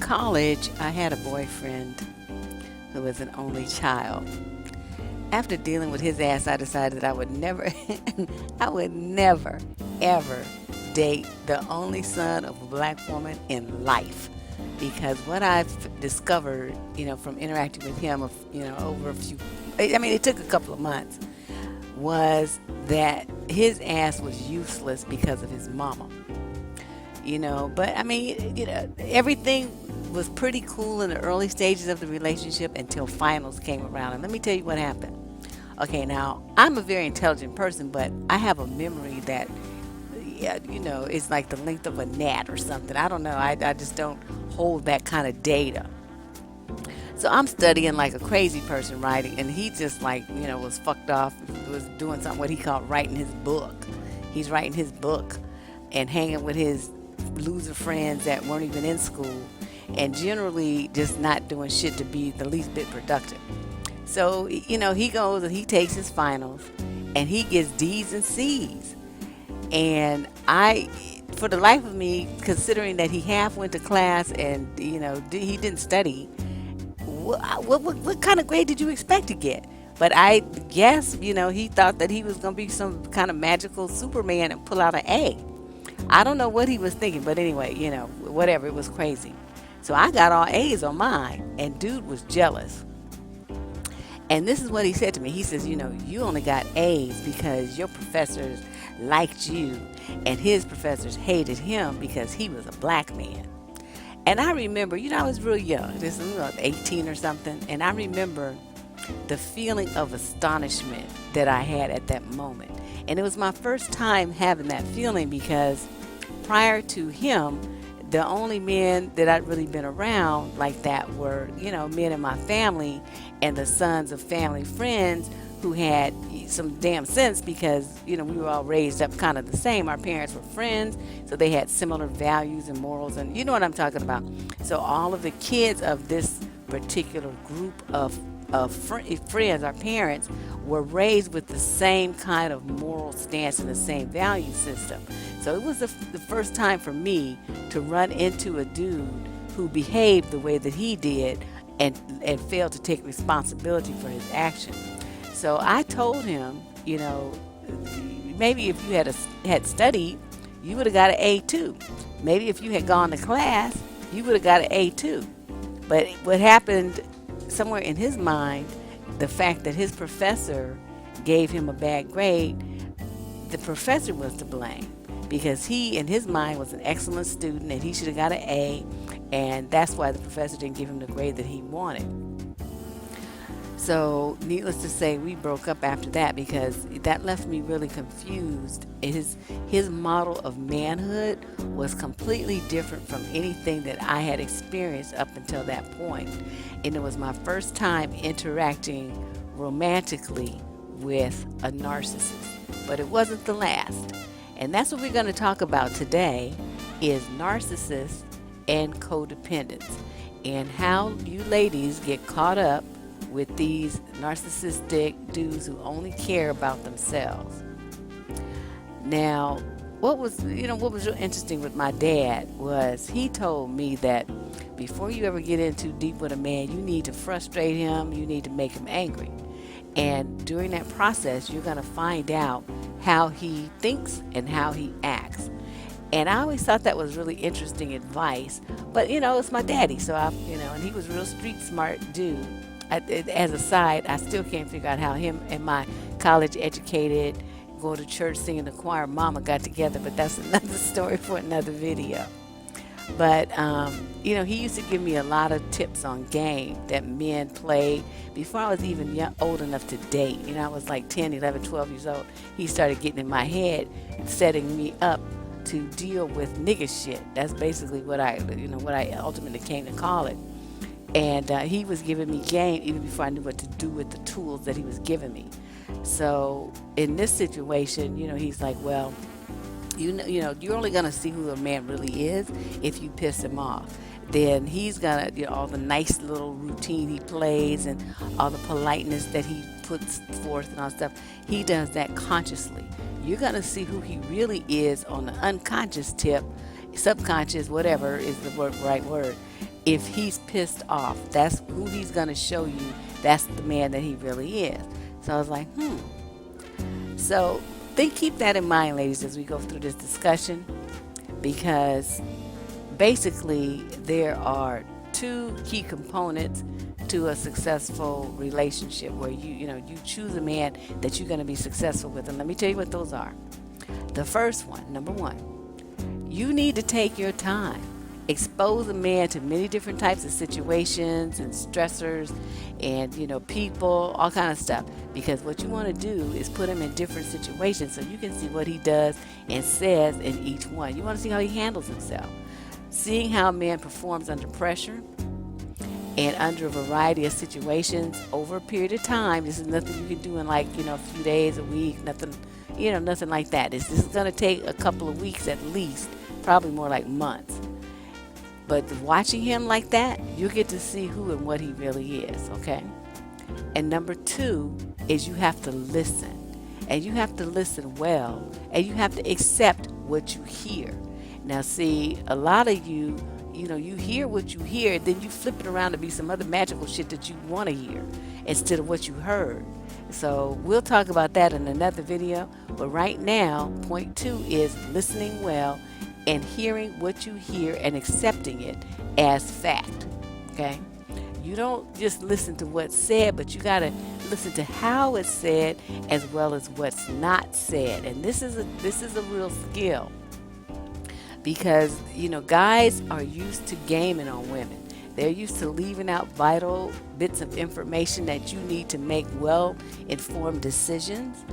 college, I had a boyfriend who was an only child. After dealing with his ass, I decided that I would never, I would never, ever date the only son of a black woman in life. Because what I've discovered, from interacting with him, over a few, I mean, it took a couple of months, was that his ass was useless because of his mama. But I mean, everything was pretty cool in the early stages of the relationship until finals came around. And let me tell you what happened. Okay, now I'm a very intelligent person, but I have a memory that, yeah, it's like the length of a gnat or something. I don't know. I just don't hold that kind of data. So I'm studying like a crazy person writing, and he just was fucked off, was doing something what he called writing his book. He's writing his book and hanging with his loser friends that weren't even in school, and generally just not doing shit to be the least bit productive. So, he goes and he takes his finals and he gets D's and C's. And for the life of me, considering that he half went to class and, he didn't study, what kind of grade did you expect to get? But I guess, he thought that he was going to be some kind of magical Superman and pull out an A. I don't know what he was thinking, but anyway, whatever, it was crazy. So I got all A's on mine, and dude was jealous. And this is what he said to me. He says, you only got A's because your professors liked you, and his professors hated him because he was a black man. And I remember, I was real young, just 18 or something, and I remember the feeling of astonishment that I had at that moment. And it was my first time having that feeling because prior to him, the only men that I'd really been around like that were, men in my family and the sons of family friends who had some damn sense because, we were all raised up kind of the same. Our parents were friends, so they had similar values and morals, and you know what I'm talking about. So all of the kids of this particular group of friends, our parents, were raised with the same kind of moral stance and the same value system. So it was the first time for me to run into a dude who behaved the way that he did and failed to take responsibility for his actions. So I told him, maybe if you had studied, you would have got an A too. Maybe if you had gone to class, you would have got an A too. But what happened somewhere in his mind, the fact that his professor gave him a bad grade, the professor was to blame because he, in his mind, was an excellent student and he should have got an A, and that's why the professor didn't give him the grade that he wanted. So, needless to say, we broke up after that because that left me really confused. His model of manhood was completely different from anything that I had experienced up until that point. And it was my first time interacting romantically with a narcissist. But it wasn't the last. And that's what we're going to talk about today is narcissists and codependents and how you ladies get caught up with these narcissistic dudes who only care about themselves. Now, what was real interesting with my dad was he told me that before you ever get in too deep with a man, you need to frustrate him, you need to make him angry. And during that process, you're going to find out how he thinks and how he acts. And I always thought that was really interesting advice. But, it's my daddy, so and he was a real street smart dude. As a side, I still can't figure out how him and my college educated, go to church, singing the choir mama got together, but that's another story for another video. But, he used to give me a lot of tips on game that men played before I was even old enough to date. I was like 10, 11, 12 years old. He started getting in my head, setting me up to deal with nigga shit. That's basically what I ultimately came to call it. And he was giving me game even before I knew what to do with the tools that he was giving me. So in this situation, he's like, well, you're only going to see who a man really is if you piss him off. Then he's going to, all the nice little routine he plays and all the politeness that he puts forth and all stuff, he does that consciously. You're going to see who he really is on the unconscious tip, subconscious, whatever is the right word. if he's pissed off, that's who he's going to show you. That's the man that he really is. So I was like, So keep that in mind, ladies, as we go through this discussion, because basically there are two key components to a successful relationship where you choose a man that you're going to be successful with. And let me tell you what those are. The first one, number one, you need to take your time. Expose a man to many different types of situations and stressors and people, all kind of stuff, because what you want to do is put him in different situations so you can see what he does and says in each one. You want to see how he handles himself. Seeing how a man performs under pressure and under a variety of situations over a period of time. This is nothing you can do in a few days, a week, nothing like that. This is going to take a couple of weeks at least, probably more like months. But watching him like that, you get to see who and what he really is, okay? And number two is you have to listen. And you have to listen well. And you have to accept what you hear. Now, see, a lot of you hear what you hear, then you flip it around to be some other magical shit that you want to hear instead of what you heard. So we'll talk about that in another video. But right now, point 2 is listening well and hearing what you hear and accepting it as fact. Okay? You don't just listen to what's said, but you got to listen to how it's said as well as what's not said. And this is a real skill. Because, guys are used to gaming on women. They're used to leaving out vital bits of information that you need to make well-informed decisions.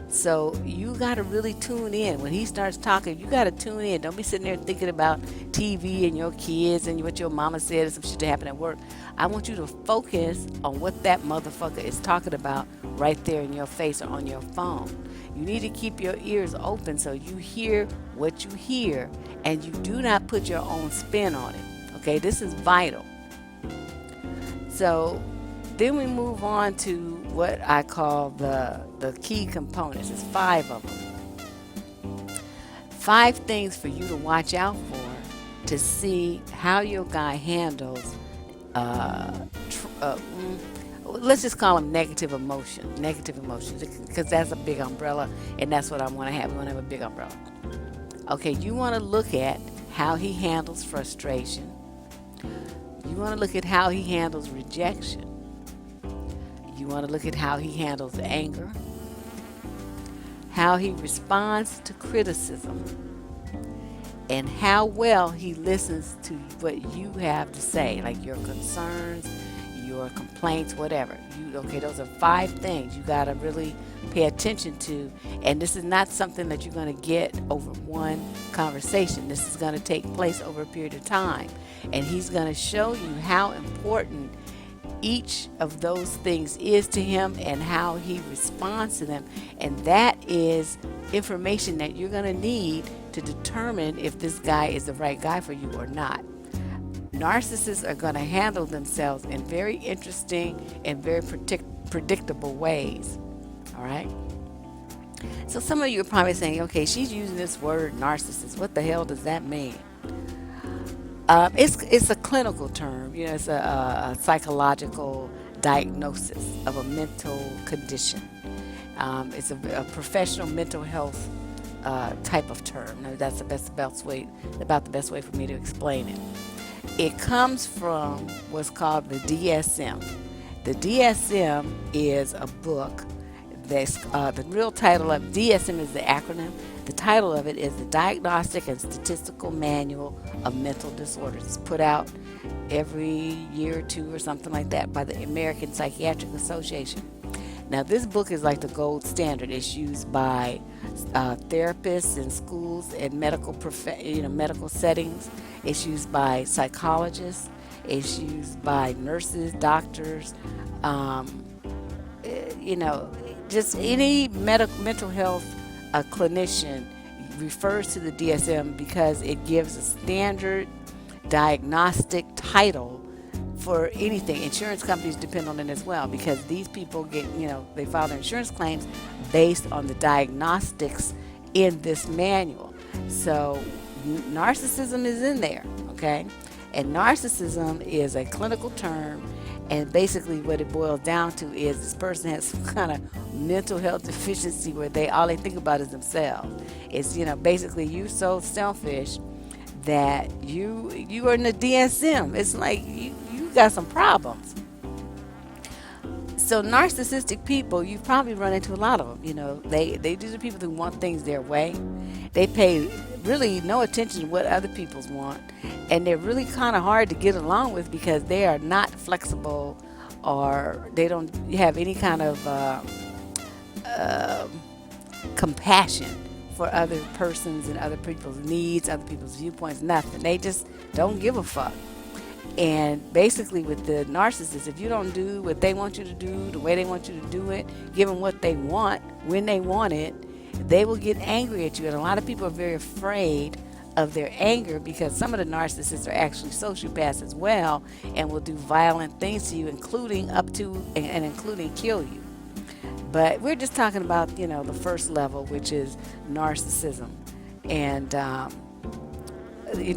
So you got to really tune in. When he starts talking, you got to tune in. Don't be sitting there thinking about TV and your kids and what your mama said and some shit that happened at work. I want you to focus on what that motherfucker is talking about right there in your face or on your phone. You need to keep your ears open so you hear what you hear and you do not put your own spin on it. Okay, this is vital. So then we move on to what I call the key components. There's 5 of them. 5 things for you to watch out for to see how your guy handles let's just call them negative emotions, because that's a big umbrella, and that's what I want to have. We want to have a big umbrella. Okay, you want to look at how he handles frustration. You want to look at how he handles rejection. You want to look at how he handles anger, how he responds to criticism, and how well he listens to what you have to say, like your concerns, your complaints, whatever. Those are 5 things you got to really pay attention to. And this is not something that you're going to get over one conversation. This is going to take place over a period of time. And he's going to show you how important each of those things is to him and how he responds to them. And that is information that you're going to need to determine if this guy is the right guy for you or not. Narcissists are going to handle themselves in very interesting and very predictable ways. All right? So some of you are probably saying, okay, she's using this word narcissist. What the hell does that mean? It's a clinical term. It's a psychological diagnosis of a mental condition. It's a professional mental health type of term. Now, that's about the best way for me to explain it. It comes from what's called the DSM. The DSM is a book that's the real title of DSM is the acronym. The title of it is the Diagnostic and Statistical Manual of Mental Disorders. It's put out every year or 2 or something like that by the American Psychiatric Association. Now, this book is like the gold standard. It's used by therapists in schools and medical settings. It's used by psychologists. It's used by nurses, doctors, just any mental health clinician refers to the DSM because it gives a standard diagnostic title for anything. Insurance companies depend on it as well because these people they file their insurance claims based on the diagnostics in this manual. So narcissism is in there, okay? And narcissism is a clinical term, and basically what it boils down to is this person has some kind of mental health deficiency where all they think about is themselves. It's, basically you so selfish that you are in the DSM. It's like you got some problems. So narcissistic people, you've probably run into a lot of them. These are people who want things their way. They pay really no attention to what other people's want, and they're really kind of hard to get along with because they are not flexible, or they don't have any kind of compassion for other persons and other people's needs, other people's viewpoints, nothing. They just don't give a fuck. And basically with the narcissist, if you don't do what they want you to do, the way they want you to do it, give them what they want, when they want it, they will get angry at you. And a lot of people are very afraid of their anger because some of the narcissists are actually sociopaths as well and will do violent things to you, including up to and including kill you. But we're just talking about, the first level, which is narcissism, and,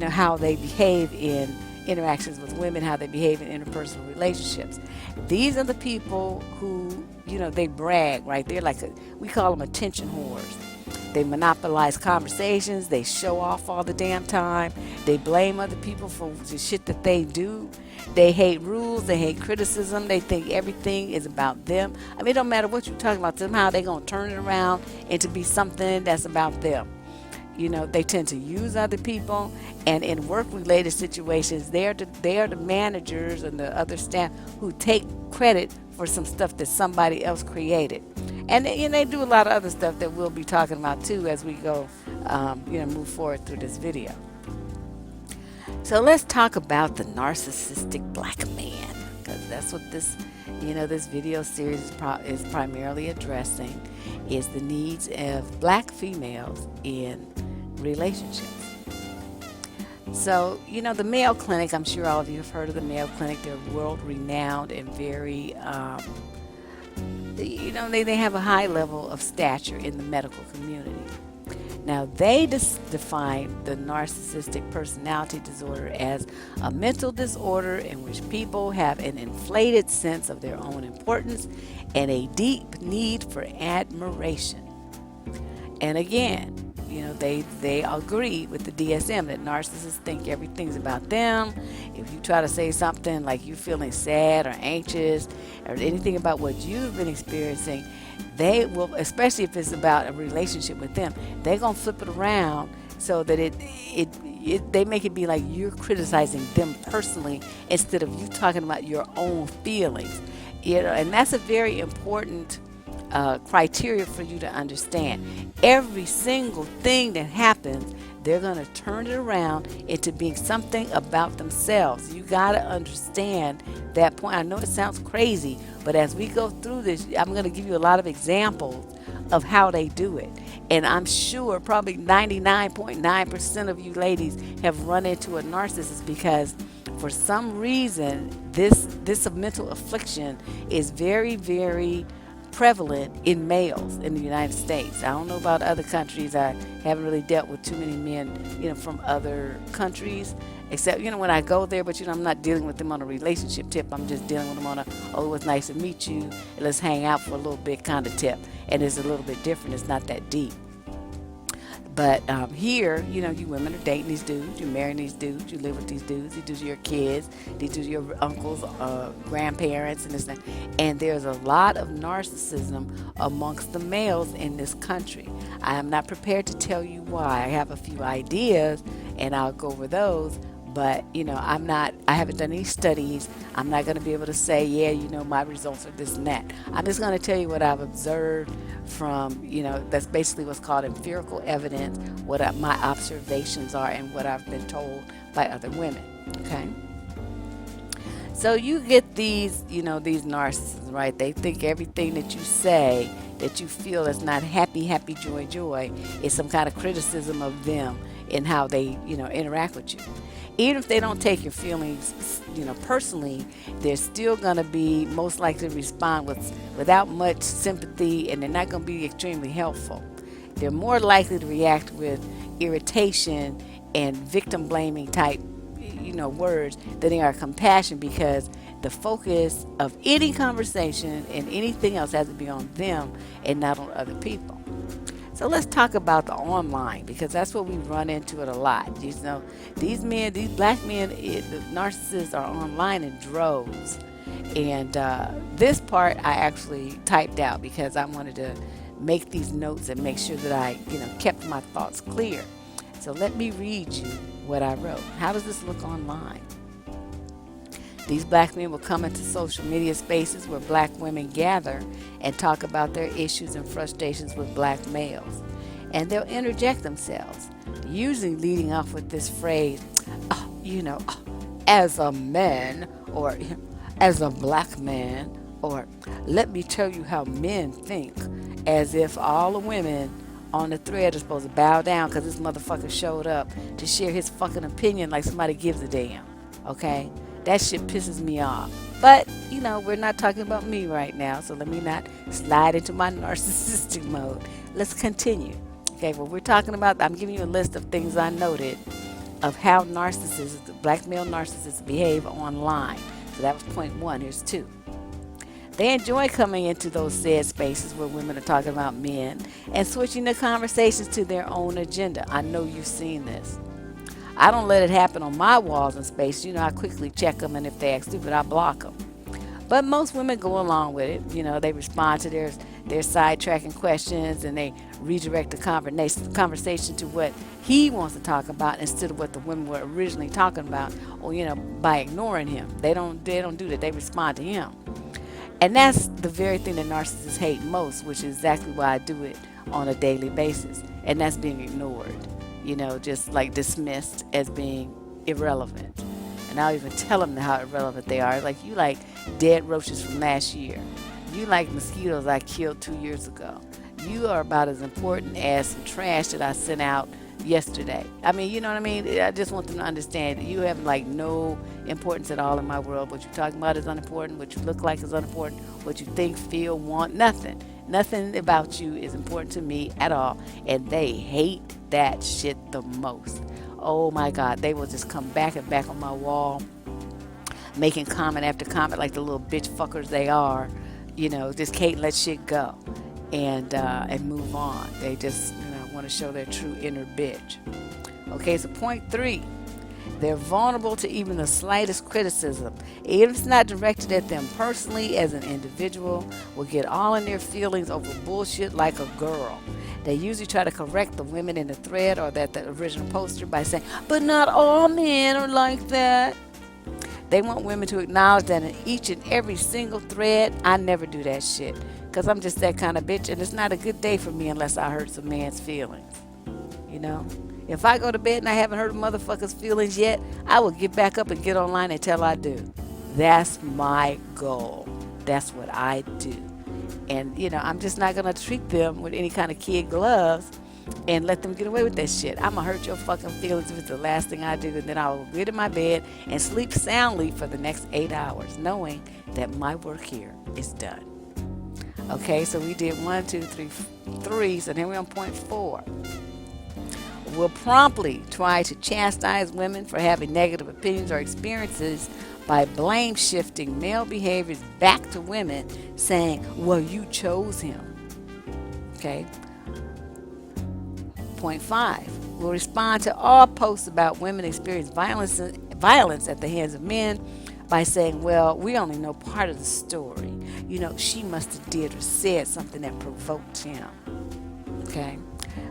how they behave in interactions with women, how they behave in interpersonal relationships. These are the people who, they brag, right? They're like, we call them attention whores. They monopolize conversations. They show off all the damn time. They blame other people for the shit that they do. They hate rules. They hate criticism. They think everything is about them. I mean, it don't matter what you're talking about. Somehow they're going to turn it around into be something that's about them. They tend to use other people, and in work-related situations, they are the managers and the other staff who take credit for some stuff that somebody else created. And they do a lot of other stuff that we'll be talking about too as we go, move forward through this video. So let's talk about the narcissistic black man, because that's what this video series is primarily addressing, is the needs of black females in relationships. So, the Mayo Clinic, I'm sure all of you have heard of the Mayo Clinic. They're world renowned and very, they have a high level of stature in the medical community. Now, they define the narcissistic personality disorder as a mental disorder in which people have an inflated sense of their own importance and a deep need for admiration. And again, they agree with the DSM that narcissists think everything's about them. If you try to say something like you're feeling sad or anxious or anything about what you've been experiencing, they will, especially if it's about a relationship with them, they're going to flip it around so that they make it be like you're criticizing them personally instead of you talking about your own feelings. And that's a very important criteria for you to understand. Every single thing that happens, they're going to turn it around into being something about themselves. You got to understand that point. I know it sounds crazy, but as we go through this, I'm going to give you a lot of examples of how they do it. And I'm sure probably 99.9% of you ladies have run into a narcissist because for some reason this mental affliction is very, very prevalent in males in the United States. I don't know about other countries. I haven't really dealt with too many men, from other countries, except, when I go there, but, I'm not dealing with them on a relationship tip. I'm just dealing with them on it was nice to meet you, and let's hang out for a little bit kind of tip. And it's a little bit different. It's not that deep. But here, you women are dating these dudes, you're marrying these dudes, you live with these dudes, these are your kids, these are your uncles, grandparents, and this and that. And there's a lot of narcissism amongst the males in this country. I am not prepared to tell you why. I have a few ideas, and I'll go over those. But, I haven't done any studies. I'm not going to be able to say, my results are this and that. I'm just going to tell you what I've observed from, that's basically what's called empirical evidence, what my observations are and what I've been told by other women. Okay? So you get these narcissists, right? They think everything that you say, that you feel is not happy, joy, is some kind of criticism of them and how they, interact with you. Even if they don't take your feelings, personally, they're still going to be most likely to respond without much sympathy, and they're not going to be extremely helpful. They're more likely to react with irritation and victim blaming type, words than they are compassion, because the focus of any conversation and anything else has to be on them and not on other people. So let's talk about the online, because that's what we run into it a lot. These black men, the narcissists are online in droves. And this part I actually typed out because I wanted to make these notes and make sure that I, kept my thoughts clear. So let me read you what I wrote. How does this look online? These black men will come into social media spaces where black women gather and talk about their issues and frustrations with black males. And they'll interject themselves, usually leading off with this phrase, as a man, or as a black man, or let me tell you how men think, as if all the women on the thread are supposed to bow down because this motherfucker showed up to share his fucking opinion like somebody gives a damn. Okay? That shit pisses me off. But, we're not talking about me right now, so let me not slide into my narcissistic mode. Let's continue. Okay, well, we're talking about, I'm giving you a list of things I noted of how narcissists, black male narcissists, behave online. So that was point one. Here's two. They enjoy coming into those said spaces where women are talking about men and switching the conversations to their own agenda. I know you've seen this. I don't let it happen on my walls and space. I quickly check them, and if they act stupid, I block them. But most women go along with it. They respond to their sidetracking questions, and they redirect the conversation to what he wants to talk about instead of what the women were originally talking about, or by ignoring him. They don't do that. They respond to him. And that's the very thing that narcissists hate most, which is exactly why I do it on a daily basis. And that's being ignored, just like dismissed as being irrelevant. And I'll even tell them how irrelevant they are. Like, you like dead roaches from last year. You like mosquitoes I killed 2 years ago. You are about as important as some trash that I sent out yesterday. I mean, you know what I mean? I just want them to understand that you have no importance at all in my world. What you're talking about is unimportant. What you look like is unimportant. What you think, feel, want, nothing. Nothing about you is important to me at all. And they hate that shit the most. Oh my God, they will just come back and back on my wall, making comment after comment like the little bitch fuckers they are. Just can't let shit go and move on. They just want to show their true inner bitch. Okay, so point three. They're vulnerable to even the slightest criticism. Even if it's not directed at them personally as an individual, will get all in their feelings over bullshit like a girl. They usually try to correct the women in the thread or the original poster by saying, but not all men are like that. They want women to acknowledge that in each and every single thread. I never do that shit, because I'm just that kind of bitch, and it's not a good day for me unless I hurt some man's feelings. If I go to bed and I haven't hurt a motherfucker's feelings yet, I will get back up and get online until I do. That's my goal. That's what I do. And, I'm just not going to treat them with any kind of kid gloves and let them get away with that shit. I'm going to hurt your fucking feelings if it's the last thing I do, and then I will get in my bed and sleep soundly for the next 8 hours, knowing that my work here is done. Okay, so we did 1, 2, 3, so then we're on point 4. Will promptly try to chastise women for having negative opinions or experiences by blame shifting male behaviors back to women, saying, well, you chose him. Okay. Point 5. Will respond to all posts about women experiencing violence at the hands of men by saying, well, we only know part of the story. She must have did or said something that provoked him. Okay.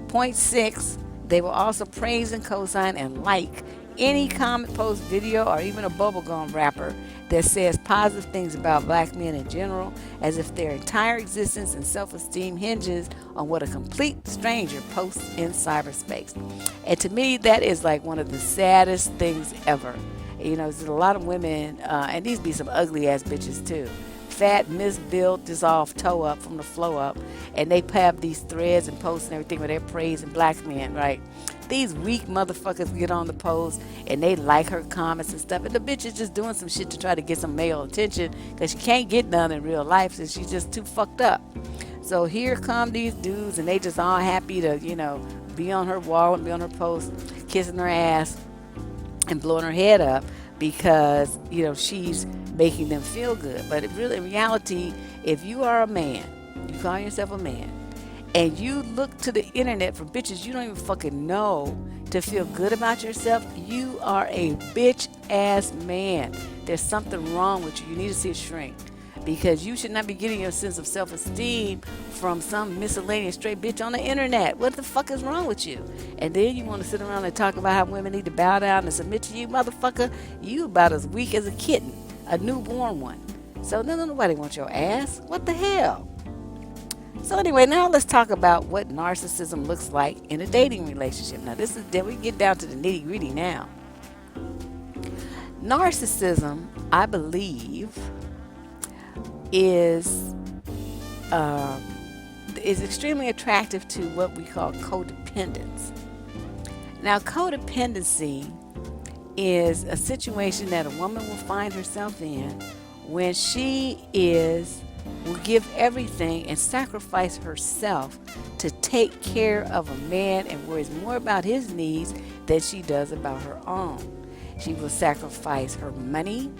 Point 6. They will also praise and co-sign and like any comment, post, video, or even a bubblegum wrapper that says positive things about black men in general, as if their entire existence and self-esteem hinges on what a complete stranger posts in cyberspace. And to me, that is like one of the saddest things ever. There's a lot of women, and these be some ugly ass bitches too. Fat, misbuilt, dissolved, toe up from the flow up, and they have these threads and posts and everything where they're praising black men, right? These weak motherfuckers get on the post and they like her comments and stuff, and the bitch is just doing some shit to try to get some male attention because she can't get none in real life, so she's just too fucked up. So here come these dudes, and they just all happy to, be on her wall and be on her post, kissing her ass, and blowing her head up because she's making them feel good. But really, in reality, if you are a man, you call yourself a man, and you look to the internet for bitches you don't even fucking know to feel good about yourself, you are a bitch ass man. There's something wrong with you. You need to see a shrink, because you should not be getting your sense of self-esteem from some miscellaneous straight bitch on the internet. What the fuck is wrong with you? And then you want to sit around and talk about how women need to bow down and submit to you, motherfucker. You about as weak as a kitten, a newborn one. So nobody wants your ass. What the hell? So anyway, now let's talk about what narcissism looks like in a dating relationship. Now then we get down to the nitty gritty now. Narcissism, I believe, is extremely attractive to what we call codependents. Now, codependency is a situation that a woman will find herself in when she will give everything and sacrifice herself to take care of a man and worries more about his needs than she does about her own. She will sacrifice her money.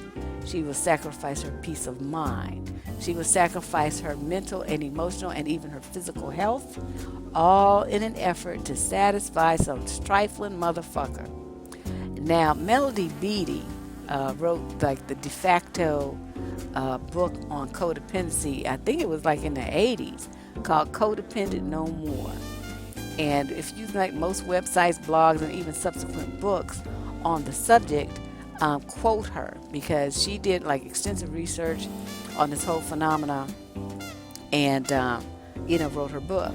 She will sacrifice her peace of mind. She will sacrifice her mental and emotional and even her physical health, all in an effort to satisfy some trifling motherfucker. Now, Melody Beattie wrote like the de facto book on codependency. I think it was like in the 80s, called Codependent No More. And if you like most websites, blogs, and even subsequent books on the subject, quote her, because she did like extensive research on this whole phenomena and wrote her book.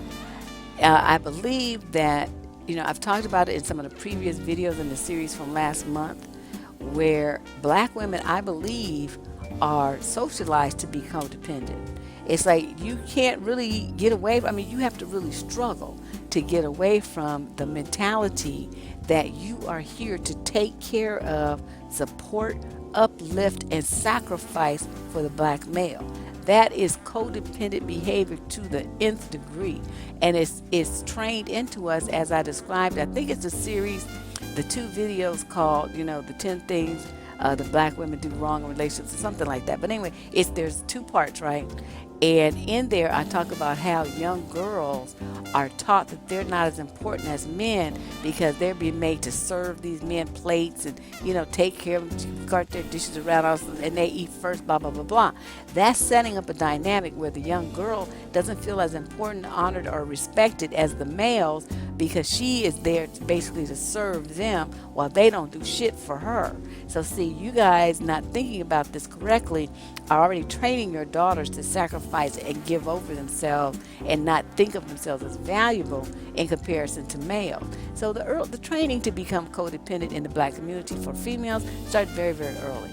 I believe that I've talked about it in some of the previous videos in the series from last month, where black women, I believe, are socialized to be codependent. It's like you can't really get away. You have to really struggle to get away from the mentality that you are here to take care of, support, uplift, and sacrifice for the black male. That is codependent behavior to the nth degree. And it's trained into us, as I described. I think it's a series, the 2 videos called, the 10 things the black women do wrong in relationships, or something like that. But anyway, there's 2 parts, right? And in there, I talk about how young girls are taught that they're not as important as men because they're being made to serve these men plates and, take care of them, cart their dishes around us, and they eat first, blah, blah, blah, blah. That's setting up a dynamic where the young girl doesn't feel as important, honored, or respected as the males, because she is there basically to serve them while they don't do shit for her. So see, you guys not thinking about this correctly are already training your daughters to sacrifice and give over themselves and not think of themselves as valuable in comparison to males. So the training to become codependent in the black community for females starts very, very early.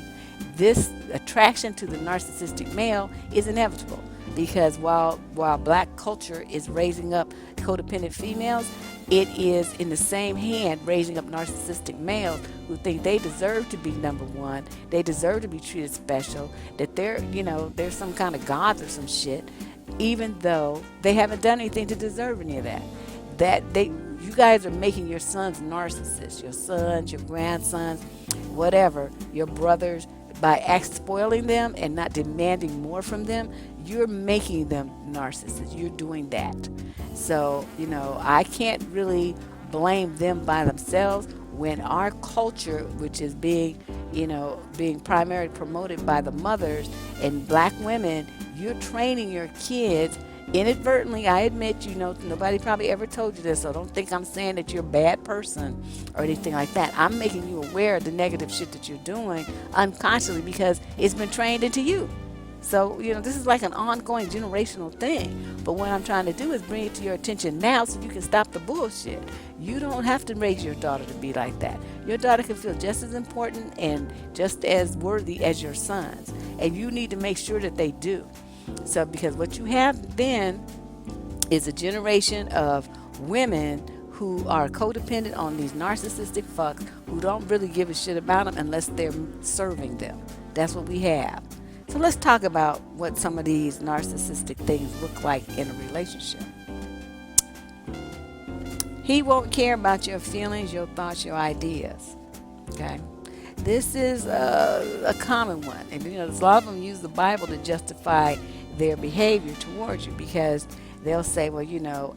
This attraction to the narcissistic male is inevitable, because while black culture is raising up codependent females, it is in the same hand raising up narcissistic males who think they deserve to be number one, they deserve to be treated special, that they're some kind of gods or some shit, even though they haven't done anything to deserve any of that. You guys are making your sons narcissists, your sons, your grandsons, whatever, your brothers, by spoiling them and not demanding more from them. You're making them narcissists. You're doing that. So, I can't really blame them by themselves when our culture, which is being primarily promoted by the mothers and black women, you're training your kids inadvertently. I admit, nobody probably ever told you this, so don't think I'm saying that you're a bad person or anything like that. I'm making you aware of the negative shit that you're doing unconsciously because it's been trained into you. So, this is like an ongoing generational thing. But what I'm trying to do is bring it to your attention now so you can stop the bullshit. You don't have to raise your daughter to be like that. Your daughter can feel just as important and just as worthy as your sons. And you need to make sure that they do. So, because what you have then is a generation of women who are codependent on these narcissistic fucks who don't really give a shit about them unless they're serving them. That's what we have. So let's talk about what some of these narcissistic things look like in a relationship. He won't care about your feelings, your thoughts, your ideas. Okay. This is a common one. And, a lot of them use the Bible to justify their behavior towards you because they'll say, well,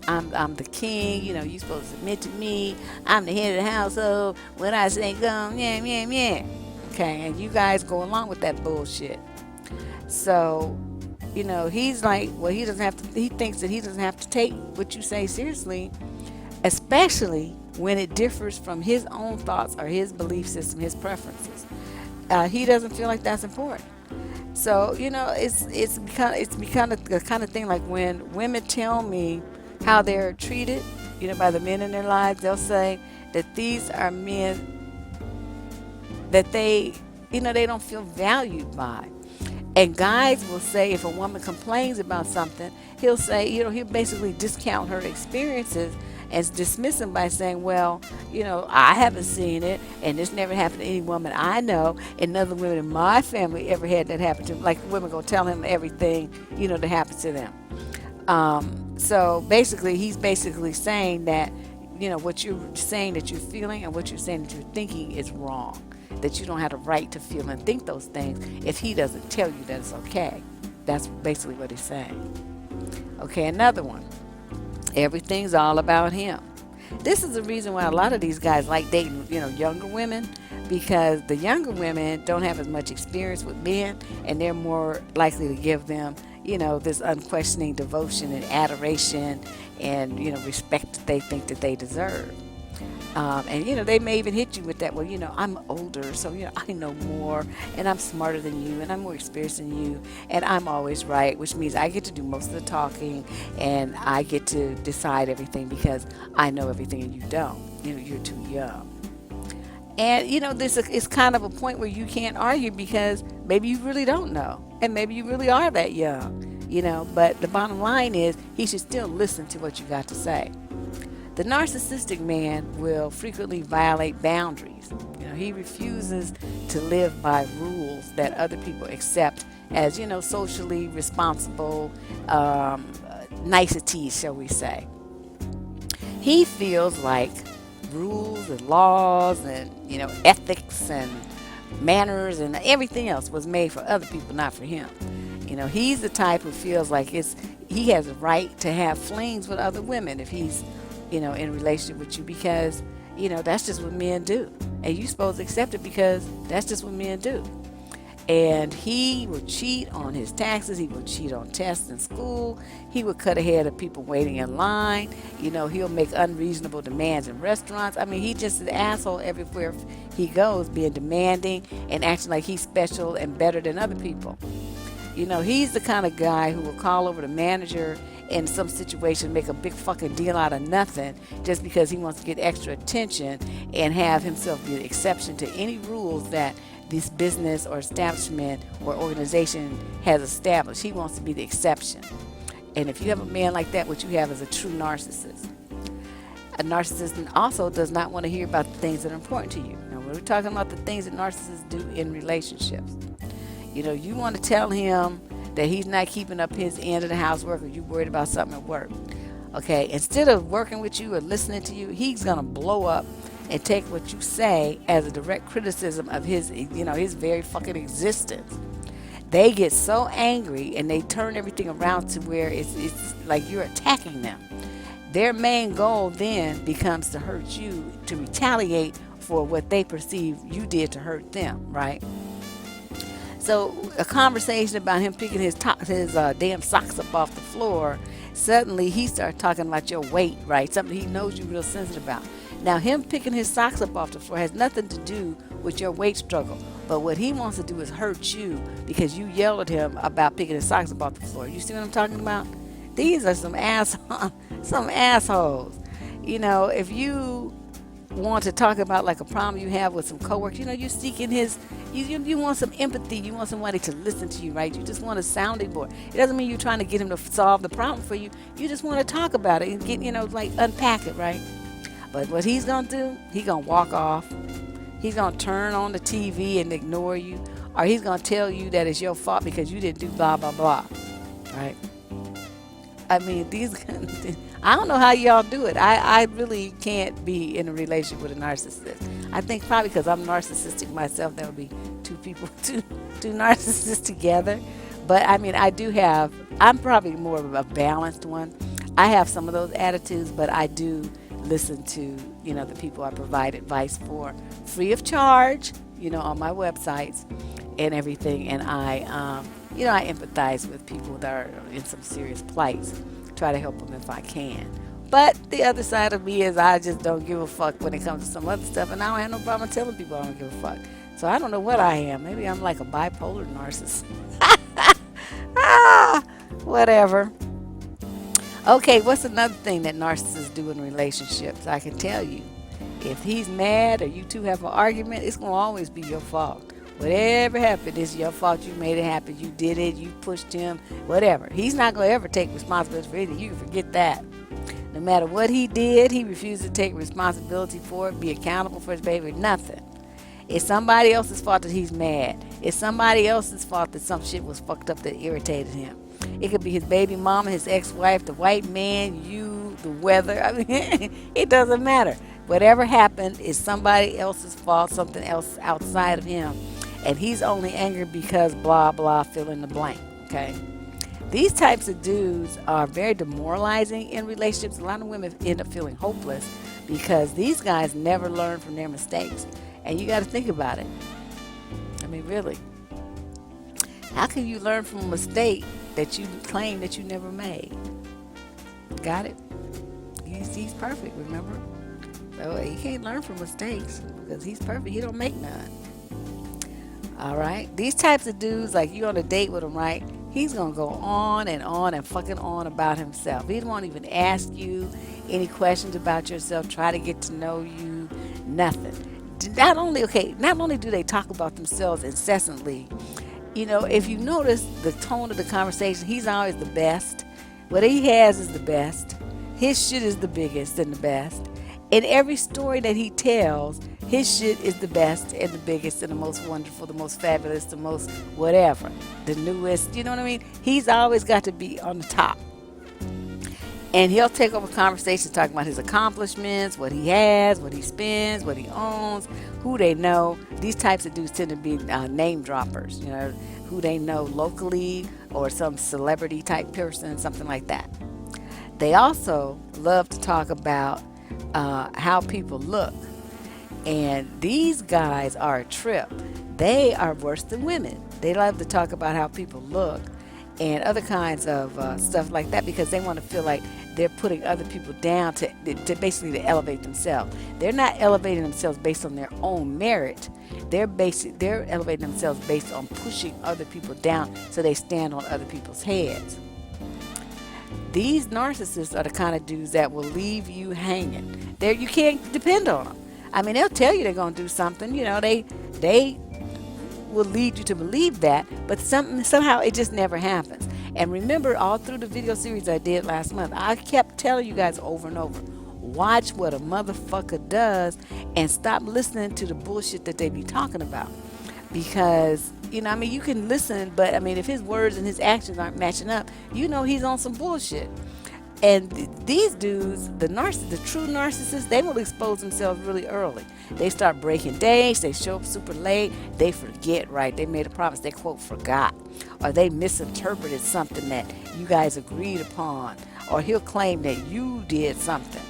I'm the king, you're supposed to submit to me. I'm the head of the household. When I say go, yeah, yeah, yeah. Okay. And you guys go along with that bullshit. So, he's like, well, he thinks that he doesn't have to take what you say seriously, especially when it differs from his own thoughts or his belief system, his preferences. He doesn't feel like that's important. So it's become the kind of thing like when women tell me how they're treated, by the men in their lives. They'll say that these are men that they don't feel valued by. And guys will say if a woman complains about something, he'll say, he'll basically discount her experiences and dismiss them by saying, well, I haven't seen it, and this never happened to any woman I know, and none of the women in my family ever had that happen to them. Like, women gonna tell him everything, that happens to them. So basically, he's basically saying that, what you're saying that you're feeling and what you're saying that you're thinking is wrong. That you don't have the right to feel and think those things if he doesn't tell you that it's okay. That's basically what he's saying. Okay, another one. Everything's all about him. This is the reason why a lot of these guys like dating, younger women, because the younger women don't have as much experience with men, and they're more likely to give them, this unquestioning devotion and adoration and, respect that they think that they deserve. And they may even hit you with that, well, I'm older, so I know more, and I'm smarter than you, and I'm more experienced than you, and I'm always right, which means I get to do most of the talking, and I get to decide everything because I know everything and you don't. You're too young. And this is kind of a point where you can't argue because maybe you really don't know, and maybe you really are that young. But the bottom line is he should still listen to what you got to say. The narcissistic man will frequently violate boundaries. He refuses to live by rules that other people accept as, socially responsible niceties, shall we say. He feels like rules and laws and, ethics and manners and everything else was made for other people, not for him. He's the type who feels like he has a right to have flings with other women if he's in a relationship with you because, that's just what men do. And you're supposed to accept it because that's just what men do. And he will cheat on his taxes. He will cheat on tests in school. He will cut ahead of people waiting in line. He'll make unreasonable demands in restaurants. I mean, he just an asshole everywhere he goes, being demanding and acting like he's special and better than other people. He's the kind of guy who will call over the manager in some situation, make a big fucking deal out of nothing just because he wants to get extra attention and have himself be the exception to any rules that this business or establishment or organization has established. He wants to be the exception. And if you have a man like that, what you have is a true narcissist. A narcissist also does not want to hear about the things that are important to you. Now, we're talking about the things that narcissists do in relationships. You want to tell him that he's not keeping up his end of the housework or you worried about something at work. Okay, instead of working with you or listening to you, he's going to blow up and take what you say as a direct criticism of his, his very fucking existence. They get so angry and they turn everything around to where it's like you're attacking them. Their main goal then becomes to hurt you, to retaliate for what they perceive you did to hurt them, right? So a conversation about him picking his damn socks up off the floor, suddenly he starts talking about your weight, right? Something he knows you're real sensitive about. Now, him picking his socks up off the floor has nothing to do with your weight struggle. But what he wants to do is hurt you because you yelled at him about picking his socks up off the floor. You see what I'm talking about? These are some assholes. If you want to talk about like a problem you have with some coworkers, you're seeking you want some empathy, you want somebody to listen to you, right? You just want a sounding board. It doesn't mean you're trying to get him to solve the problem for you. You just want to talk about it and get, unpack it, right? But what he's going to do, he's going to walk off. He's going to turn on the TV and ignore you. Or he's going to tell you that it's your fault because you didn't do blah, blah, blah, right? I mean, I don't know how y'all do it. I really can't be in a relationship with a narcissist. I think probably because I'm narcissistic myself, that would be two people, two narcissists together. But I mean, I'm probably more of a balanced one. I have some of those attitudes, but I do listen to, the people I provide advice for free of charge, on my websites and everything. And I empathize with people that are in some serious plights, try to help them if I can. But the other side of me is I just don't give a fuck when it comes to some other stuff, and I don't have no problem telling people I don't give a fuck. So I don't know what I am. Maybe I'm like a bipolar narcissist. Whatever. Okay, what's another thing that narcissists do in relationships? I can tell you, if he's mad or you two have an argument, it's going to always be your fault. Whatever happened, it's your fault. You made it happen. You did it. You pushed him. Whatever. He's not going to ever take responsibility for anything. You can forget that. No matter what he did, he refused to take responsibility for it, be accountable for his behavior, nothing. It's somebody else's fault that he's mad. It's somebody else's fault that some shit was fucked up that irritated him. It could be his baby mama, his ex-wife, the white man, you, the weather. I mean, it doesn't matter. Whatever happened is somebody else's fault, something else outside of him. And he's only angry because blah, blah, fill in the blank, okay? These types of dudes are very demoralizing in relationships. A lot of women end up feeling hopeless because these guys never learn from their mistakes. And you got to think about it. I mean, really. How can you learn from a mistake that you claim that you never made? Got it? He's perfect, remember? So he can't learn from mistakes because he's perfect. He don't make none. All right? These types of dudes, like you on a date with him, right? He's going to go on and fucking on about himself. He won't even ask you any questions about yourself, try to get to know you, nothing. Not only do they talk about themselves incessantly, if you notice the tone of the conversation, he's always the best. What he has is the best. His shit is the biggest and the best. In every story that he tells, his shit is the best and the biggest and the most wonderful, the most fabulous, the most whatever, the newest, you know what I mean? He's always got to be on the top. And he'll take over conversations talking about his accomplishments, what he has, what he spends, what he owns, who they know. These types of dudes tend to be name droppers, who they know locally or some celebrity type person, something like that. They also love to talk about how people look. And these guys are a trip. They are worse than women. They love to talk about how people look and other kinds of stuff like that because they want to feel like they're putting other people down to basically to elevate themselves. They're not elevating themselves based on their own merit. They're elevating themselves based on pushing other people down so they stand on other people's heads. These narcissists are the kind of dudes that will leave you hanging. You can't depend on them. I mean, they'll tell you they're going to do something. They will lead you to believe that, but somehow it just never happens. And remember, all through the video series I did last month, I kept telling you guys over and over, watch what a motherfucker does and stop listening to the bullshit that they be talking about. Because, you can listen, but, if his words and his actions aren't matching up, he's on some bullshit. And these dudes, the true narcissists, they will expose themselves really early. They start breaking dates, they show up super late, they forget, right? They made a promise, they quote, forgot. Or they misinterpreted something that you guys agreed upon. Or he'll claim that you did something.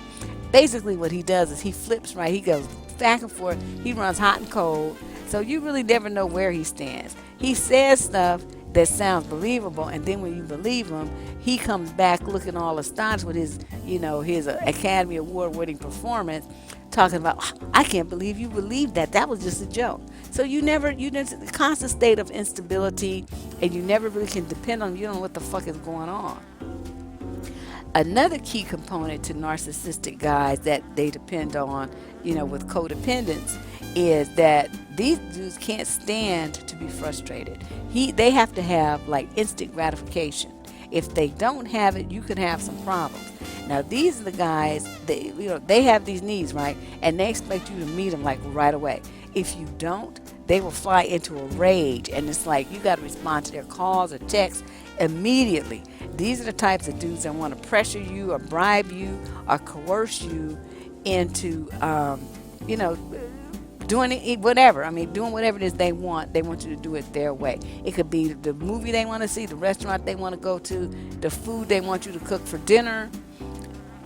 Basically what he does is he flips, right? He goes back and forth, he runs hot and cold. So you really never know where he stands. He says stuff that sounds believable, and then when you believe him, he comes back looking all astonished with his Academy Award winning performance, talking about, I can't believe you believed that. That was just a joke. So you're in a constant state of instability, and you never really can depend on, you don't know what the fuck is going on. Another key component to narcissistic guys that they depend on, with codependents, is that these dudes can't stand to be frustrated. They have to have like instant gratification. If they don't have it, you could have some problems. Now these are the guys, they have these needs, right? And they expect you to meet them like right away. If you don't, they will fly into a rage, and it's like you got to respond to their calls or texts immediately. These are the types of dudes that want to pressure you or bribe you or coerce you into, doing it, whatever. I mean, doing whatever it is they want. They want you to do it their way. It could be the movie they want to see, the restaurant they want to go to, the food they want you to cook for dinner,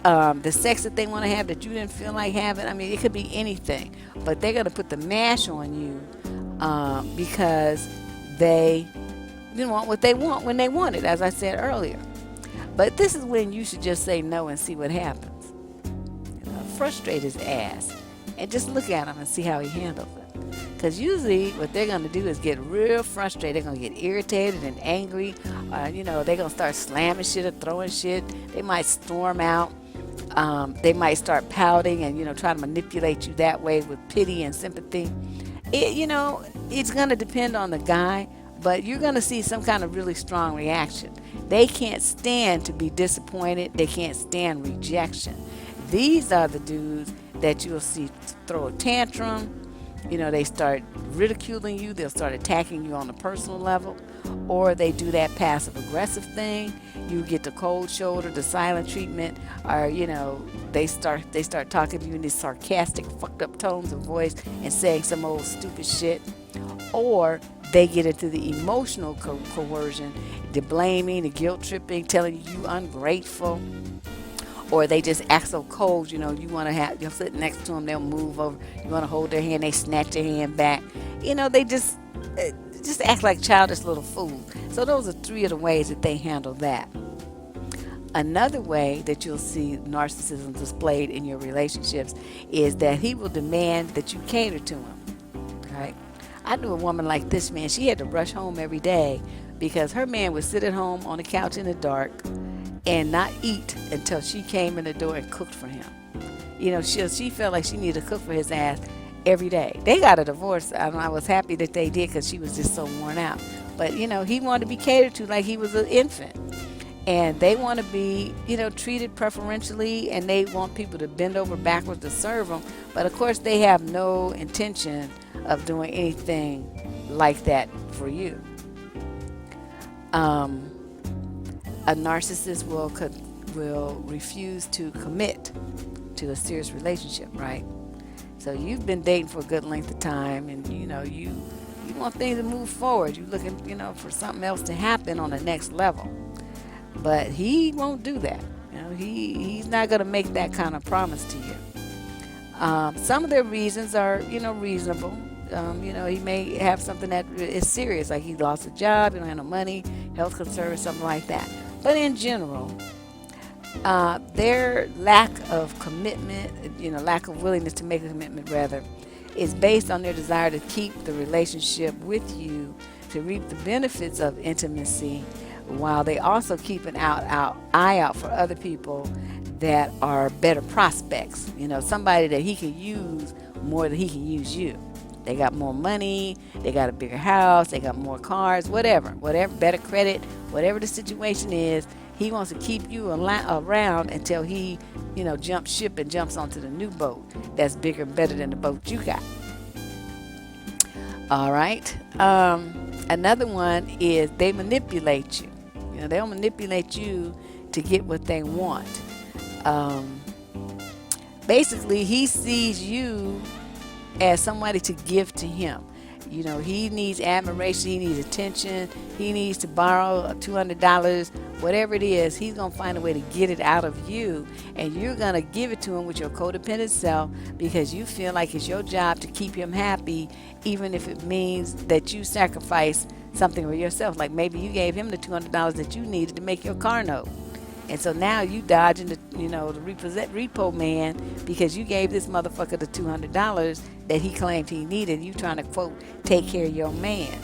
the sex that they want to have that you didn't feel like having. I mean, it could be anything. But they're going to put the mash on you because they didn't want what they want when they want it, as I said earlier. But this is when you should just say no and see what happens. Frustrate his ass and just look at him and see how he handles it. Because usually what they're going to do is get real frustrated. They're going to get irritated and angry. They're going to start slamming shit or throwing shit. They might storm out. They might start pouting and, try to manipulate you that way with pity and sympathy. It's going to depend on the guy, but you're going to see some kind of really strong reaction. They can't stand to be disappointed. They can't stand rejection. These are the dudes that you'll see throw a tantrum. They start ridiculing you. They'll start attacking you on a personal level, or they do that passive aggressive thing. You get the cold shoulder, the silent treatment, or they start talking to you in these sarcastic, fucked up tones of voice and saying some old stupid shit, or they get into the emotional coercion, the blaming, the guilt tripping, telling you ungrateful. Or they just act so cold, you want to have, you'll sit next to them, they'll move over, you want to hold their hand, they snatch your hand back. They just act like childish little fools. So those are 3 of the ways that they handle that. Another way that you'll see narcissism displayed in your relationships is that he will demand that you cater to him. Okay? I knew a woman like this, man. She had to rush home every day because her man would sit at home on the couch in the dark and not eat until she came in the door and cooked for him. She felt like she needed to cook for his ass every day. They got a divorce. I was happy that they did because she was just so worn out. But, he wanted to be catered to like he was an infant. And they want to be, treated preferentially, and they want people to bend over backwards to serve them. But, of course, they have no intention of doing anything like that for you. A narcissist will refuse to commit to a serious relationship, right? So you've been dating for a good length of time, and you want things to move forward. You're looking, for something else to happen on the next level. But he won't do that. He's not going to make that kind of promise to you. Some of their reasons are, reasonable. He may have something that is serious, like he lost a job, he don't have no money, health concerns, something like that. But in general, their lack of commitment, lack of willingness to make a commitment, rather, is based on their desire to keep the relationship with you, to reap the benefits of intimacy, while they also keep an eye out for other people that are better prospects. Somebody that he can use more than he can use you. They got more money, they got a bigger house, they got more cars, whatever, better credit, whatever the situation is. He wants to keep you around until he, jumps ship and jumps onto the new boat that's bigger and better than the boat you got. All right. Another one is they manipulate you. They'll manipulate you to get what they want. Basically, he sees you as somebody to give to him. He needs admiration, he needs attention, he needs to borrow $200, whatever it is, he's going to find a way to get it out of you, and you're going to give it to him with your codependent self because you feel like it's your job to keep him happy, even if it means that you sacrifice something for yourself. Like maybe you gave him the $200 that you needed to make your car note. And so now you dodging the repo man because you gave this motherfucker the $200 that he claimed he needed. You trying to, quote, take care of your man.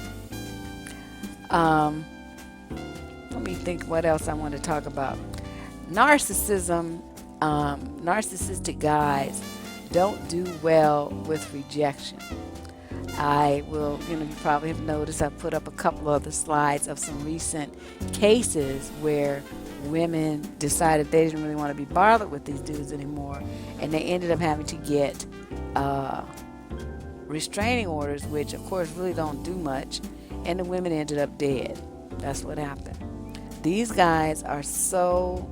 Let me think what else I want to talk about. Narcissism, narcissistic guys don't do well with rejection. I will, you probably have noticed I put up a couple of the slides of some recent cases where women decided they didn't really want to be bothered with these dudes anymore, and they ended up having to get restraining orders, which of course really don't do much, and the women ended up dead. That's what happened. These guys are so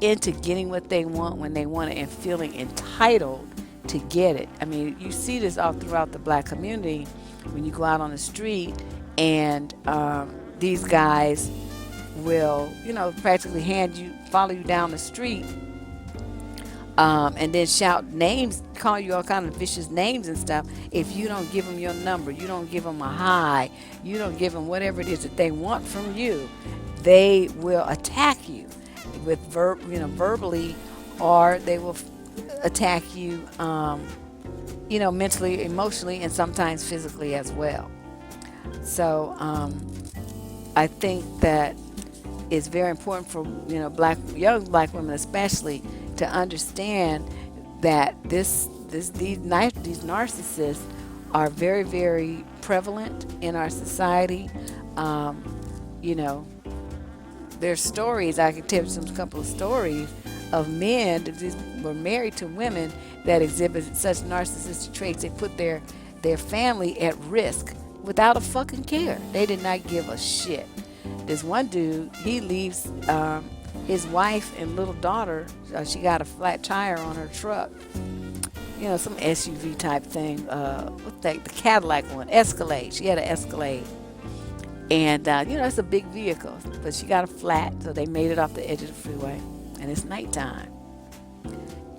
into getting what they want when they want it and feeling entitled to get it. I mean, you see this all throughout the black community when you go out on the street, and these guys will, practically follow you down the street, and then shout names, call you all kind of vicious names and stuff. If you don't give them your number, you don't give them a hi, you don't give them whatever it is that they want from you, they will attack you with verbally, or they will attack you, mentally, emotionally, and sometimes physically as well. So I think that it's very important for young black women especially to understand that these narcissists are very, very prevalent in our society. There's stories, I can tell you a couple of stories of men that were married to women that exhibit such narcissistic traits. They put their family at risk without a fucking care. They did not give a shit. This one dude, he leaves his wife and little daughter. She got a flat tire on her truck. Some SUV type thing. What's that? The Cadillac one, Escalade. She had an Escalade. And, it's a big vehicle. But she got a flat, so they made it off the edge of the freeway. And it's nighttime.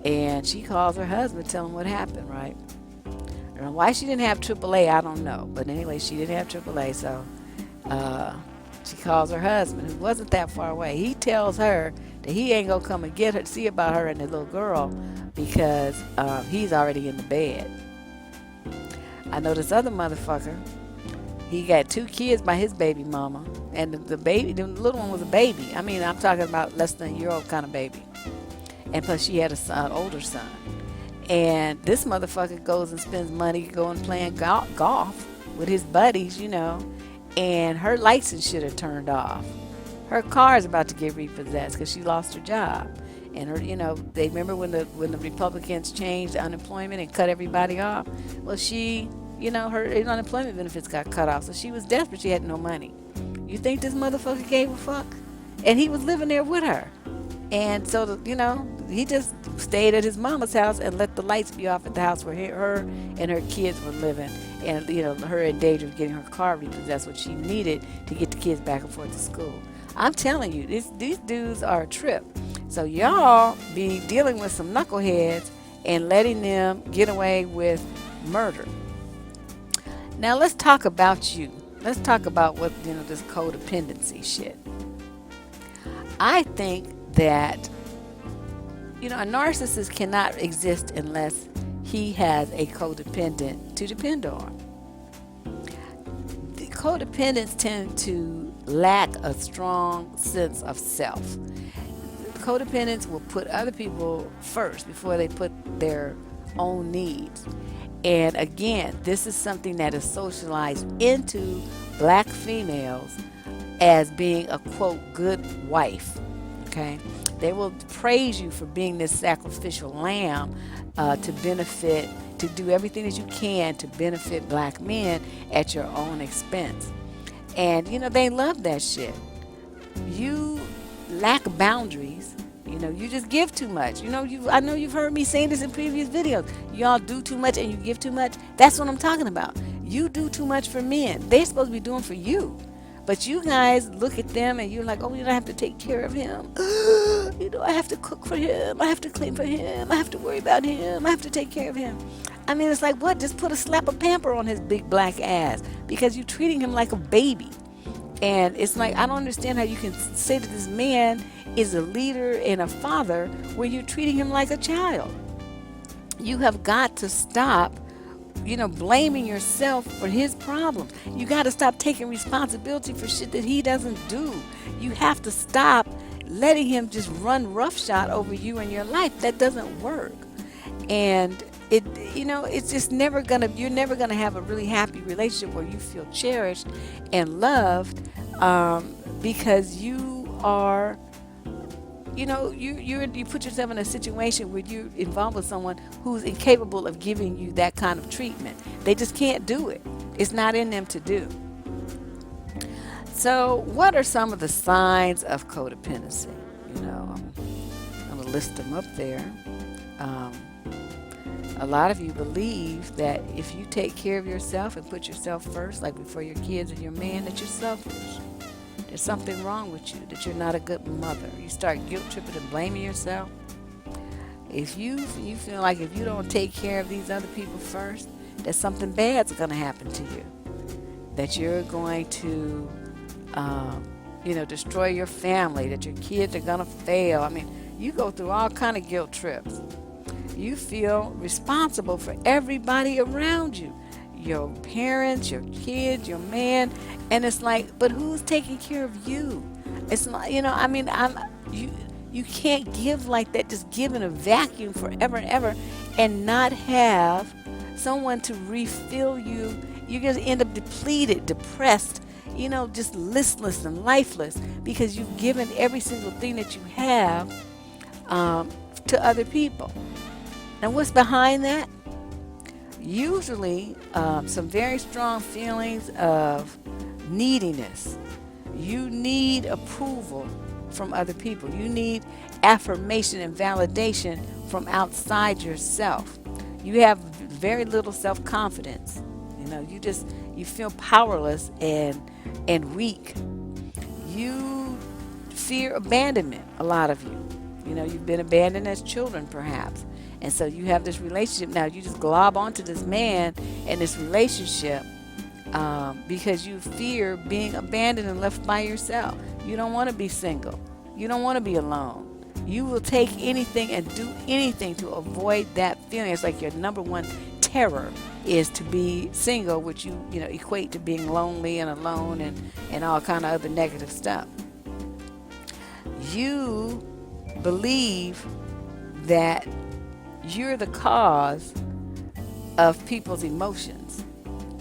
And she calls her husband, tell him what happened, right? And why she didn't have AAA, I don't know. But anyway, she didn't have AAA, so she calls her husband, who wasn't that far away. He tells her that he ain't gonna come and get her, see about her and the little girl, because he's already in the bed. I know this other motherfucker. He got 2 kids by his baby mama, and the little one was a baby. I mean, I'm talking about less than a year old kind of baby. And plus, she had an older son. And this motherfucker goes and spends money going playing golf with his buddies, and her lights and shit are turned off. Her car is about to get repossessed because she lost her job. And her, they remember when the Republicans changed unemployment and cut everybody off. Well, she, her unemployment benefits got cut off, so she was desperate. She had no money. You think this motherfucker gave a fuck? And he was living there with her. And so, he just stayed at his mama's house and let the lights be off at the house where her and her kids were living. And, her in danger of getting her car repossessed, what she needed to get the kids back and forth to school. I'm telling you, these dudes are a trip. So y'all be dealing with some knuckleheads and letting them get away with murder. Now let's talk about you. Let's talk about what, this codependency shit. I think that, a narcissist cannot exist unless he has a codependent to depend on. The codependents tend to lack a strong sense of self. Codependents will put other people first before they put their own needs. And again, this is something that is socialized into black females as being a, quote, good wife. Okay? They will praise you for being this sacrificial lamb to do everything that you can to benefit black men at your own expense. And, they love that shit. You lack boundaries. You just give too much. I know you've heard me saying this in previous videos. Y'all do too much and you give too much. That's what I'm talking about. You do too much for men. They're supposed to be doing for you. But you guys look at them and you're like, oh, I have to take care of him. I have to cook for him. I have to clean for him. I have to worry about him. I have to take care of him. I mean, it's like, what? Just put a slap of pamper on his big black ass because you're treating him like a baby. And it's like, I don't understand how you can say that this man is a leader and a father when you're treating him like a child. You have got to stop, blaming yourself for his problems. You got to stop taking responsibility for shit that he doesn't do. You have to stop letting him just run roughshod over you and your life. That doesn't work. And it's just you're never gonna have a really happy relationship where you feel cherished and loved, because you are, you put yourself in a situation where you're involved with someone who's incapable of giving you that kind of treatment. They just can't do it. It's not in them to do. So what are some of the signs of codependency? I'm gonna list them up there. A lot of you believe that if you take care of yourself and put yourself first, like before your kids and your man, that you're selfish. There's something wrong with you, that you're not a good mother. You start guilt tripping and blaming yourself. If you feel like if you don't take care of these other people first, that something bad's going to happen to you. That you're going to, destroy your family, that your kids are going to fail. I mean, you go through all kind of guilt trips. You feel responsible for everybody around you, your parents, your kids, your man, and it's like, but who's taking care of you? It's not, you can't give like that, just give in a vacuum forever and ever, and not have someone to refill you. You're going to end up depleted, depressed, just listless and lifeless because you've given every single thing that you have to other people. And what's behind that? Usually some very strong feelings of neediness. You need approval from other people. You need affirmation and validation from outside yourself. You have very little self-confidence. You feel powerless and weak. You fear abandonment, a lot of you. You've been abandoned as children perhaps. And so you have this relationship now. You just glob onto this man and this relationship because you fear being abandoned and left by yourself. You don't want to be single. You don't want to be alone. You will take anything and do anything to avoid that feeling. It's like your number one terror is to be single, which you equate to being lonely and alone and all kind of other negative stuff. You believe that you're the cause of people's emotions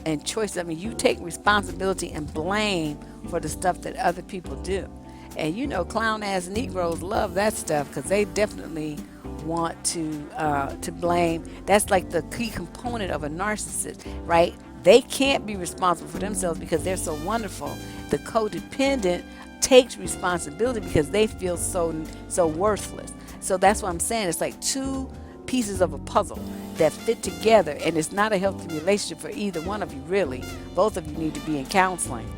and choices. I mean, you take responsibility and blame for the stuff that other people do. And clown-ass Negroes love that stuff because they definitely want to blame. That's like the key component of a narcissist, right? They can't be responsible for themselves because they're so wonderful. The codependent takes responsibility because they feel so worthless. So that's what I'm saying. It's like two pieces of a puzzle that fit together, and it's not a healthy relationship for either one of you, really. Both of you need to be in counseling.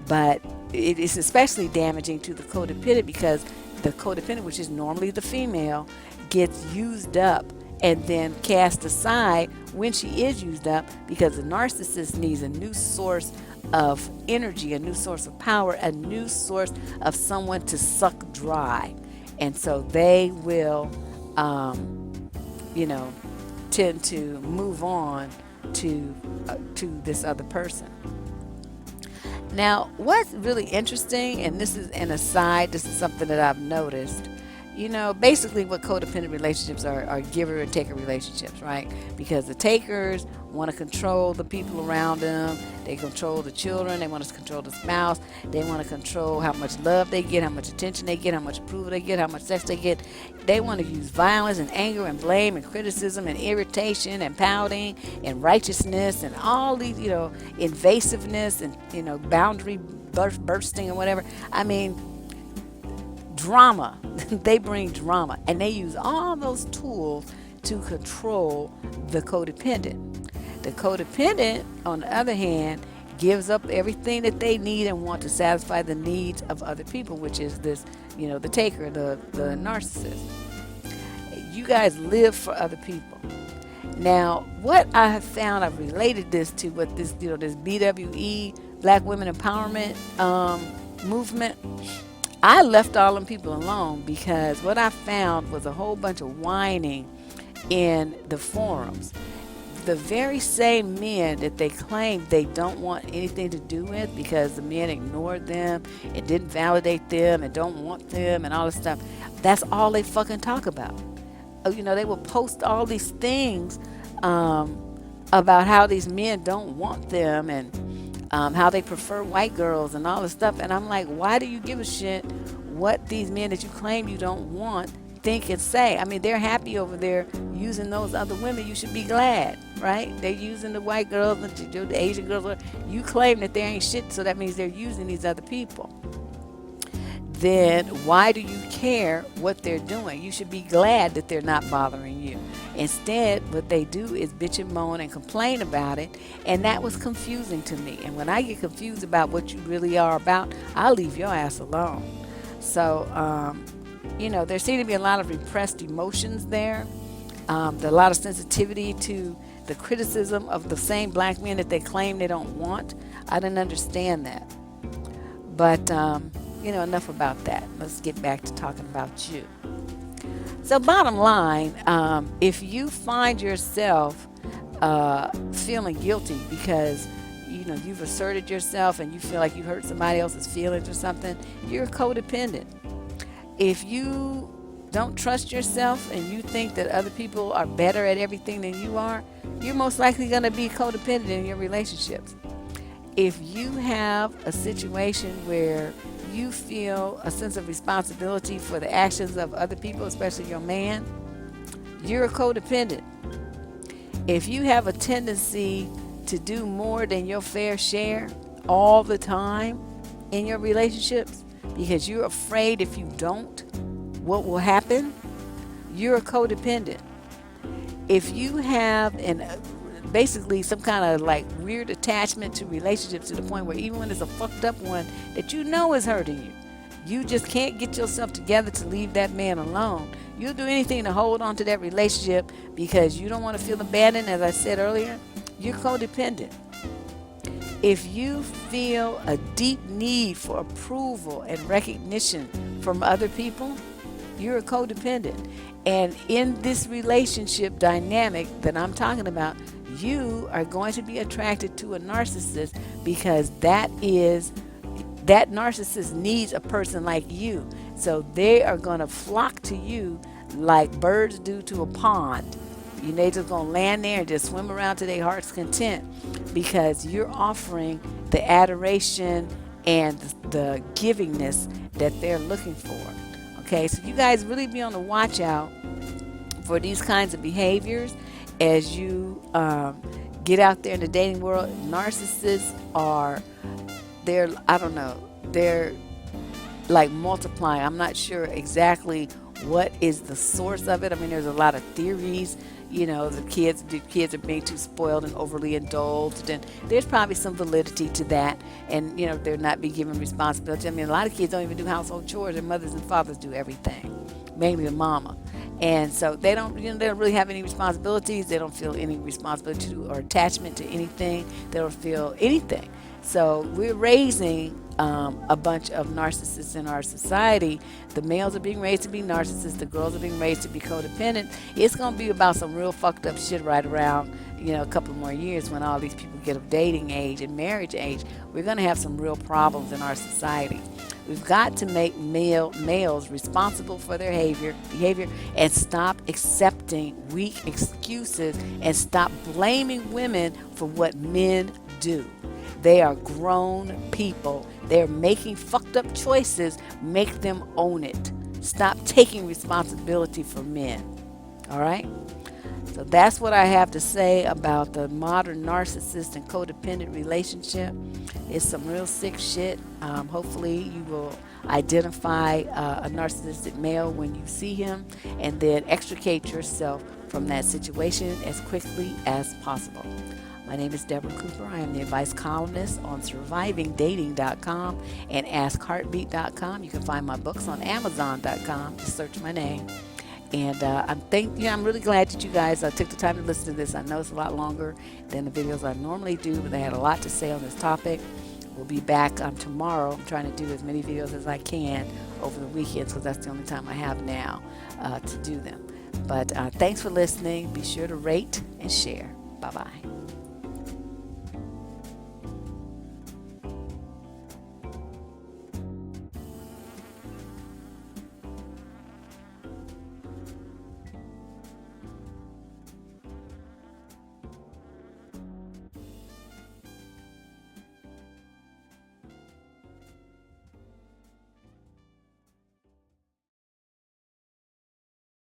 But it is especially damaging to the codependent because the codependent, which is normally the female, gets used up and then cast aside when she is used up because the narcissist needs a new source of energy, a new source of power, a new source of someone to suck dry. And so they will tend to move on to this other person. Now, what's really interesting, and this is an aside, this is something that I've noticed, basically what codependent relationships are giver and taker relationships, right? Because the takers want to control the people around them. They control the children. They want to control the spouse. They want to control how much love they get, how much attention they get, how much approval they get, how much sex they get. They want to use violence and anger and blame and criticism and irritation and pouting and righteousness and all these, invasiveness and, boundary bursting and whatever. I mean, drama. They bring drama, and they use all those tools to control the codependent. The codependent, on the other hand, gives up everything that they need and want to satisfy the needs of other people, which is this, the taker, the narcissist. You guys live for other people. Now, what I have found, I've related this to what this, this BWE, Black Women Empowerment movement. I left all them people alone because what I found was a whole bunch of whining in the forums. The very same men that they claim they don't want anything to do with because the men ignored them and didn't validate them and don't want them and all this stuff, that's all they fucking talk about. They will post all these things about how these men don't want them and how they prefer white girls and all this stuff. And I'm like, why do you give a shit what these men that you claim you don't want think and say? I mean, they're happy over there using those other women. You should be glad, right? They're using the white girls, the Asian girls. You claim that they ain't shit, so that means they're using these other people. Then why do you care what they're doing? You should be glad that they're not bothering you Instead, what they do is bitch and moan and complain about it, and that was confusing to me. And when I get confused about what you really are about, I'll leave your ass alone. So, there seem to be a lot of repressed emotions there. There's a lot of sensitivity to the criticism of the same black men that they claim they don't want. I didn't understand that. But, enough about that. Let's get back to talking about you. So bottom line, if you find yourself feeling guilty because you've asserted yourself and you feel like you hurt somebody else's feelings or something, you're codependent. If you don't trust yourself and you think that other people are better at everything than you are, you're most likely going to be codependent in your relationships. If you have a situation where you feel a sense of responsibility for the actions of other people, especially your man, you're a codependent. If you have a tendency to do more than your fair share all the time in your relationships because you're afraid if you don't, what will happen, you're a codependent. If you have basically some kind of like weird attachment to relationships to the point where even when it's a fucked up one that is hurting you just can't get yourself together to leave that man alone. You'll do anything to hold on to that relationship because you don't want to feel abandoned, as I said earlier. You're codependent. If you feel a deep need for approval and recognition from other people, you're a codependent. And in this relationship dynamic that I'm talking about, you are going to be attracted to a narcissist because that narcissist needs a person like you. So they are going to flock to you like birds do to a pond. They just going to land there and just swim around to their heart's content because you're offering the adoration and the givingness that they're looking for. Okay, so you guys really be on the watch out for these kinds of behaviors as you get out there in the dating world. Narcissists they're like multiplying. I'm not sure exactly what is the source of it. I mean, there's a lot of theories. The kids are being too spoiled and overly indulged, and there's probably some validity to that. And they're not being given responsibility. I mean, a lot of kids don't even do household chores. Their mothers and fathers do everything, mainly the mama. And so they don't really have any responsibilities. They don't feel any responsibility or attachment to anything. They don't feel anything. So we're raising a bunch of narcissists in our society. The males are being raised to be narcissists. The girls are being raised to be codependent. It's going to be about some real fucked up shit right around, a couple more years when all these people get of dating age and marriage age. We're going to have some real problems in our society. We've got to make males responsible for their behavior and stop accepting weak excuses and stop blaming women for what men do. They are grown people. They're making fucked up choices. Make them own it. Stop taking responsibility for men. All right? So that's what I have to say about the modern narcissist and codependent relationship. It's some real sick shit. Hopefully you will identify a narcissistic male when you see him and then extricate yourself from that situation as quickly as possible. My name is Deborah Cooper. I am the advice columnist on survivingdating.com and askheartbeat.com. You can find my books on amazon.com. Just search my name. And I'm really glad that you guys took the time to listen to this. I know it's a lot longer than the videos I normally do, but I had a lot to say on this topic. We'll be back tomorrow. I'm trying to do as many videos as I can over the weekends because that's the only time I have now to do them. But thanks for listening. Be sure to rate and share. Bye-bye.